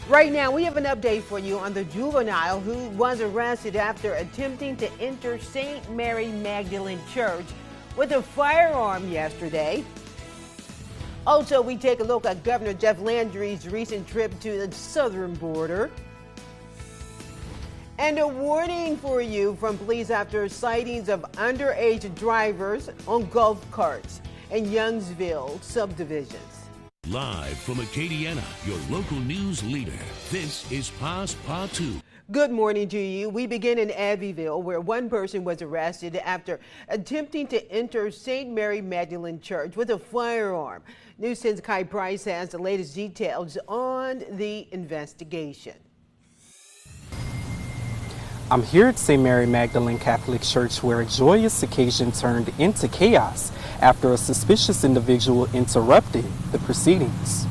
Right now, we have an update for you on the juvenile who was arrested after attempting to enter St. Mary Magdalene Church with a firearm yesterday. Also, we take a look at Governor Jeff Landry's recent trip to the southern border. And a warning for you from police after sightings of underage drivers on golf carts in Youngsville subdivisions. Live from Acadiana, your local news leader, this is Passe Partout. Good morning to you. We begin in Abbeville, where one person was arrested after attempting to enter St. Mary Magdalene Church with a firearm. News 10's Kai Price has the latest details on the investigation. I'm here at St. Mary Magdalene Catholic Church, where a joyous occasion turned into chaos after a suspicious individual interrupted the proceedings.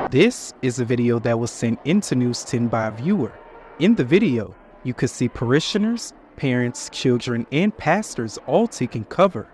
This is a video that was sent into News 10 by a viewer. In the video, you could see parishioners, parents, children, and pastors all taking cover.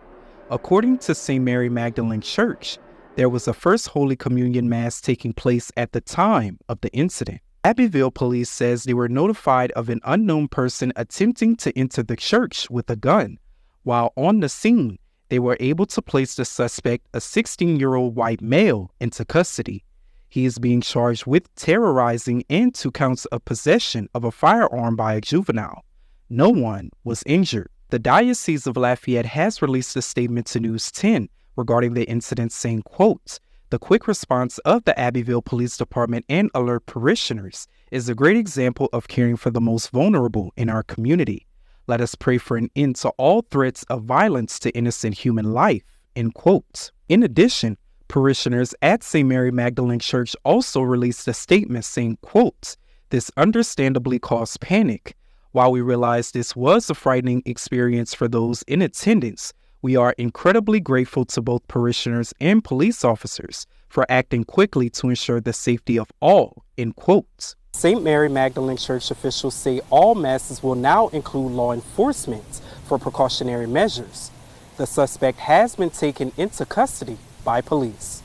According to St. Mary Magdalene Church, there was a First Holy Communion Mass taking place at the time of the incident. Abbeville police says they were notified of an unknown person attempting to enter the church with a gun. While on the scene, they were able to place the suspect, a 16-year-old white male, into custody. He is being charged with terrorizing and 2 counts of possession of a firearm by a juvenile. No one was injured. The Diocese of Lafayette has released a statement to News 10 regarding the incident, saying, quote, "The quick response of the Abbeville Police Department and alert parishioners is a great example of caring for the most vulnerable in our community. Let us pray for an end to all threats of violence to innocent human life," end quote. In addition, parishioners at St. Mary Magdalene Church also released a statement saying, quote, "This understandably caused panic. While we realize this was a frightening experience for those in attendance, we are incredibly grateful to both parishioners and police officers for acting quickly to ensure the safety of all," end quote. St. Mary Magdalene Church officials say all masses will now include law enforcement for precautionary measures. The suspect has been taken into custody by police.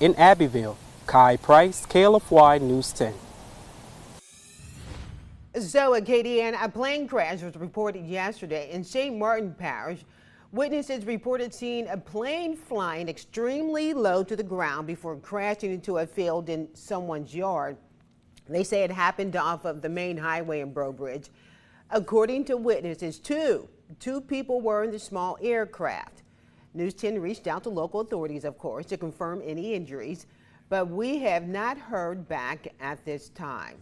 In Abbeville, Kai Price, KLFY News 10. So, Acadiana, a plane crash was reported yesterday in St. Martin Parish. Witnesses reported seeing a plane flying extremely low to the ground before crashing into a field in someone's yard. They say it happened off of the main highway in Brobridge. According to witnesses, two people were in the small aircraft. News 10 reached out to local authorities, of course, to confirm any injuries, but we have not heard back at this time.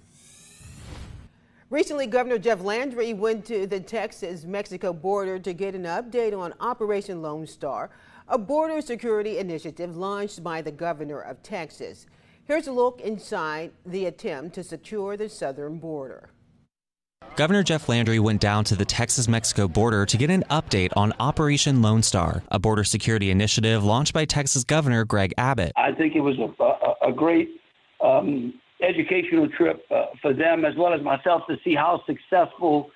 Recently, Governor Jeff Landry went to the Texas-Mexico border to get an update on Operation Lone Star, a border security initiative launched by the governor of Texas. Here's a look inside the attempt to secure the southern border. Governor Jeff Landry went down to the Texas-Mexico border to get an update on Operation Lone Star, a border security initiative launched by Texas Governor Greg Abbott. I think it was a great educational trip for them as well as myself to see how successful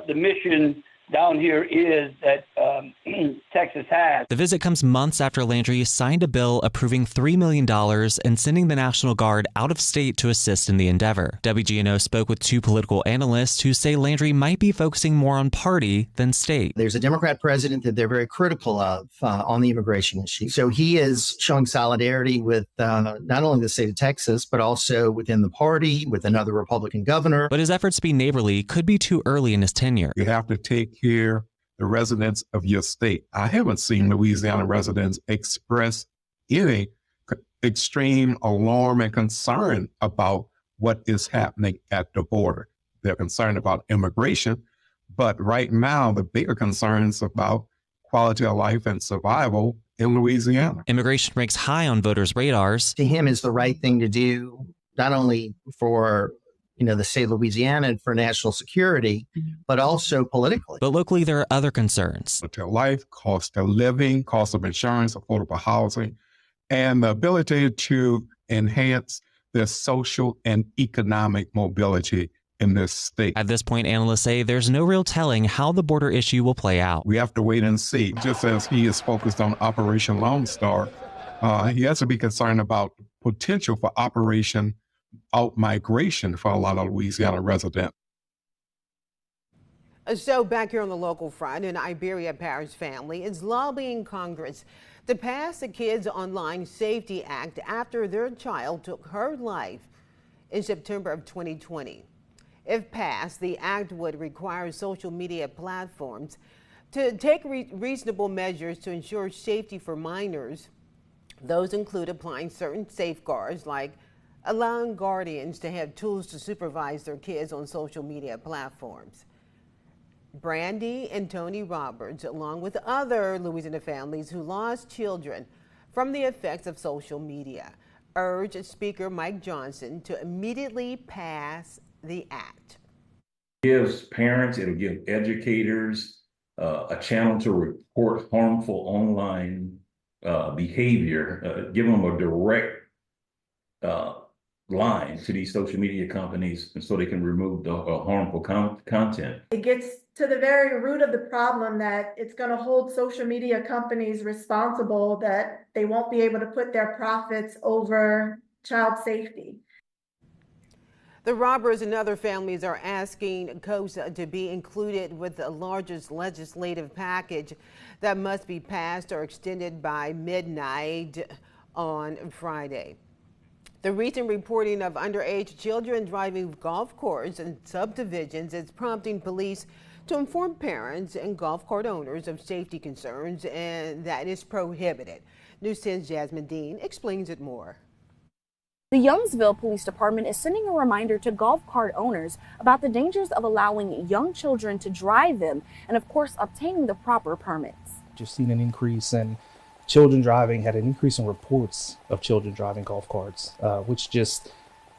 the mission down here is that Texas has. The visit comes months after Landry signed a bill approving $3 million and sending the National Guard out of state to assist in the endeavor. WGNO spoke with 2 political analysts who say Landry might be focusing more on party than state. There's a Democrat president that they're very critical of on the immigration issue. So he is showing solidarity with not only the state of Texas, but also within the party, with another Republican governor. But his efforts to be neighborly could be too early in his tenure. You have to take care the residents of your state. I haven't seen Louisiana residents express any extreme alarm and concern about what is happening at the border. They're concerned about immigration, but right now the bigger concerns about quality of life and survival in Louisiana. Immigration ranks high on voters' radars. To him, is the right thing to do, not only for the state of Louisiana and for national security, but also politically. But locally, there are other concerns. Quality of life, cost of living, cost of insurance, affordable housing, and the ability to enhance their social and economic mobility in this state. At this point, analysts say there's no real telling how the border issue will play out. We have to wait and see. Just as he is focused on Operation Lone Star, He has to be concerned about potential for operation out-migration for a lot of Louisiana residents. So back here on the local front, an Iberia Parish family is lobbying Congress to pass the Kids Online Safety Act after their child took her life in September of 2020. If passed, the act would require social media platforms to take reasonable measures to ensure safety for minors. Those include applying certain safeguards like allowing guardians to have tools to supervise their kids on social media platforms. Brandy and Tony Roberts, along with other Louisiana families who lost children from the effects of social media, urged Speaker Mike Johnson to immediately pass the act. It gives parents, it'll give educators a channel to report harmful online behavior, give them a direct line to these social media companies, and so they can remove the harmful content. It gets to the very root of the problem that it's going to hold social media companies responsible, that they won't be able to put their profits over child safety. The Roberts and other families are asking COSA to be included with the largest legislative package that must be passed or extended by midnight on Friday. The recent reporting of underage children driving golf carts in subdivisions is prompting police to inform parents and golf cart owners of safety concerns, and that is prohibited. News 10's Jasmine Dean explains it more. The Youngsville Police Department is sending a reminder to golf cart owners about the dangers of allowing young children to drive them and, of course, obtaining the proper permits. Just seen an increase in children driving, had an increase in reports of children driving golf carts, which just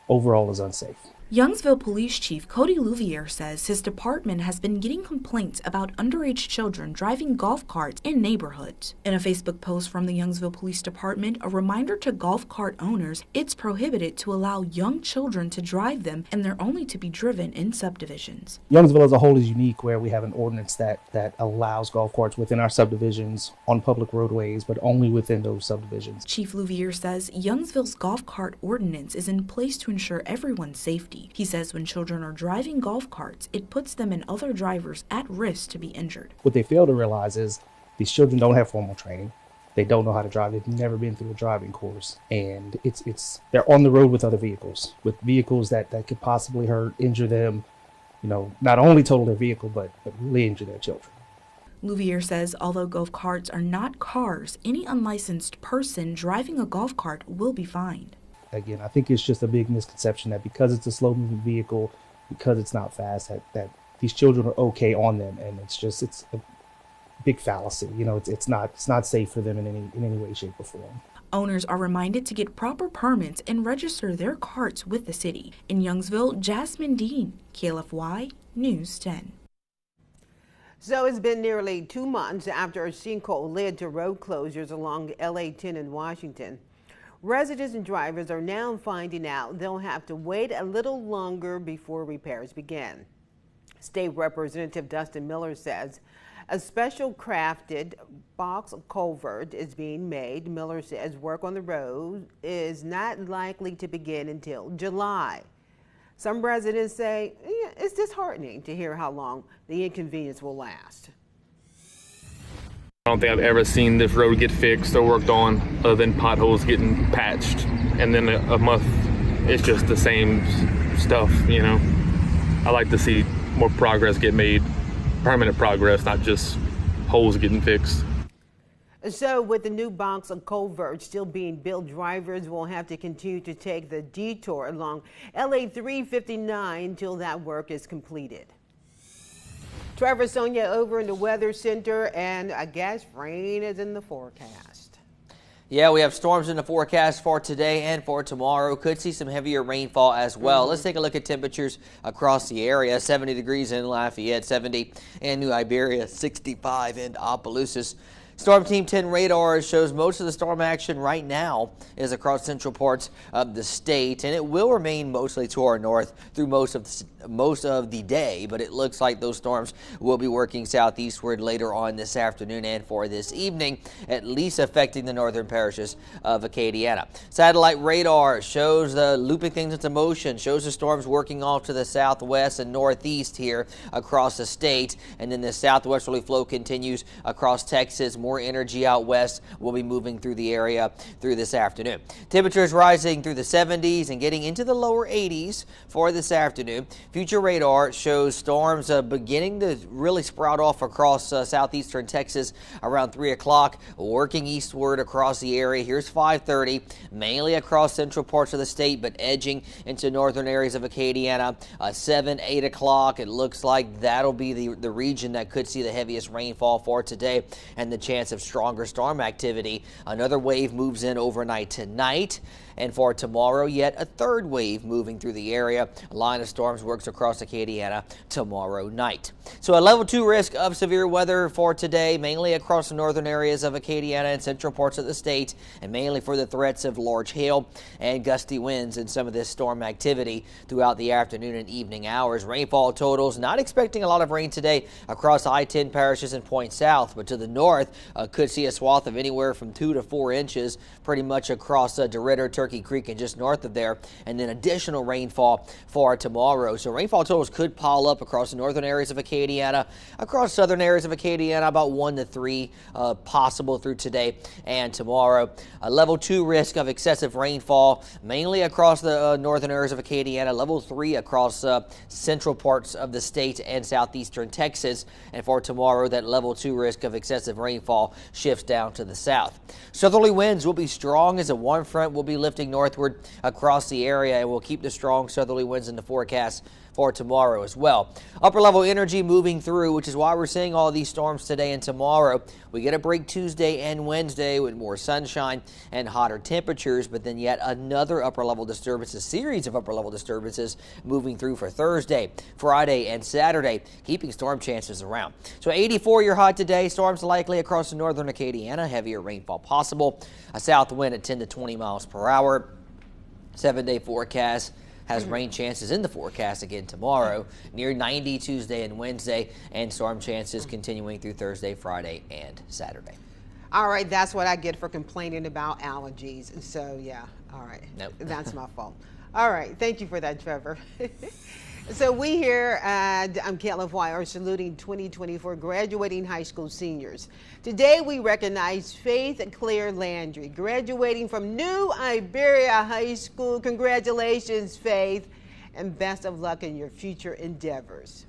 overall is unsafe. Youngsville Police Chief Cody Louvier says his department has been getting complaints about underage children driving golf carts in neighborhoods. In a Facebook post from the Youngsville Police Department, a reminder to golf cart owners it's prohibited to allow young children to drive them, and they're only to be driven in subdivisions. Youngsville as a whole is unique, where we have an ordinance that allows golf carts within our subdivisions on public roadways, but only within those subdivisions. Chief Louvier says Youngsville's golf cart ordinance is in place to ensure everyone's safety. He says when children are driving golf carts, it puts them and other drivers at risk to be injured. What they fail to realize is these children don't have formal training. They don't know how to drive. They've never been through a driving course. And they're on the road with other vehicles, that could possibly hurt, injure them, not only total their vehicle, but really injure their children. Louvier says although golf carts are not cars, any unlicensed person driving a golf cart will be fined. Again, I think it's just a big misconception that because it's a slow-moving vehicle, because it's not fast, that these children are okay on them, and it's a big fallacy. It's not safe for them in any way, shape, or form. Owners are reminded to get proper permits and register their carts with the city. In Youngsville, Jasmine Dean, KLFY News 10. So it's been nearly 2 months after a sinkhole led to road closures along LA-10 in Washington. Residents and drivers are now finding out they'll have to wait a little longer before repairs begin. State Representative Dustin Miller says a special crafted box culvert is being made. Miller says work on the road is not likely to begin until July. Some residents say it's disheartening to hear how long the inconvenience will last. I don't think I've ever seen this road get fixed or worked on other than potholes getting patched. And then a month, it's just the same stuff, I like to see more progress get made, permanent progress, not just holes getting fixed. So with the new box of culvert still being built, drivers will have to continue to take the detour along LA 359 until that work is completed. Trevor, Sonia over in the Weather Center, and I guess rain is in the forecast. Yeah, we have storms in the forecast for today and for tomorrow. Could see some heavier rainfall as well. Let's take a look at temperatures across the area. 70 degrees in Lafayette, 70 in New Iberia, 65 in Opelousas. Storm Team 10 radar shows most of the storm action right now is across central parts of the state, and it will remain mostly to our north through most of the day, but it looks like those storms will be working southeastward later on this afternoon and for this evening, at least affecting the northern parishes of Acadiana. Satellite radar shows the looping things into motion, shows the storms working off to the southwest and northeast here across the state, and then the southwesterly flow continues across Texas. More energy out west will be moving through the area through this afternoon. Temperatures rising through the 70s and getting into the lower 80s for this afternoon. Future radar shows storms beginning to really sprout off across southeastern Texas around 3 o'clock, working eastward across the area. Here's 5:30, mainly across central parts of the state, but edging into northern areas of Acadiana. 7, 8 o'clock, it looks like that'll be the region that could see the heaviest rainfall for today and the chance of stronger storm activity. Another wave moves in overnight tonight. And for tomorrow, yet a third wave moving through the area. A line of storms works across Acadiana tomorrow night. So a level 2 risk of severe weather for today, mainly across the northern areas of Acadiana and central parts of the state, and mainly for the threats of large hail and gusty winds and some of this storm activity throughout the afternoon and evening hours. Rainfall totals, not expecting a lot of rain today across I-10 parishes and Point South, but to the north could see a swath of anywhere from 2 to 4 inches pretty much across DeRidder, Turkey Creek, and just north of there, and then additional rainfall for tomorrow. So rainfall totals could pile up across the northern areas of Acadiana, across southern areas of Acadiana, about 1 to 3 possible through today and tomorrow. A level 2 risk of excessive rainfall, mainly across the northern areas of Acadiana. Level 3 across central parts of the state and southeastern Texas. And for tomorrow, that level 2 risk of excessive rainfall shifts down to the south. Southerly winds will be strong as a warm front will be lifting northward across the area, and we'll keep the strong southerly winds in the forecast for tomorrow as well. Upper level energy moving through, which is why we're seeing all these storms today and tomorrow. We get a break Tuesday and Wednesday with more sunshine and hotter temperatures, but then yet another upper level disturbance, a series of upper level disturbances moving through for Thursday, Friday, and Saturday, keeping storm chances around. So 84 your high today. Storms likely across the northern Acadiana. Heavier rainfall possible. A south wind at 10 to 20 miles per hour. 7-day forecast has rain chances in the forecast again tomorrow, near 90 Tuesday and Wednesday, and storm chances continuing through Thursday, Friday, and Saturday. All right, that's what I get for complaining about allergies. So, yeah, all right. Nope. That's my fault. All right, thank you for that, Trevor. So we here at KLFY are saluting 2024 graduating high school seniors. Today we recognize Faith Claire Landry, graduating from New Iberia High School. Congratulations, Faith, and best of luck in your future endeavors.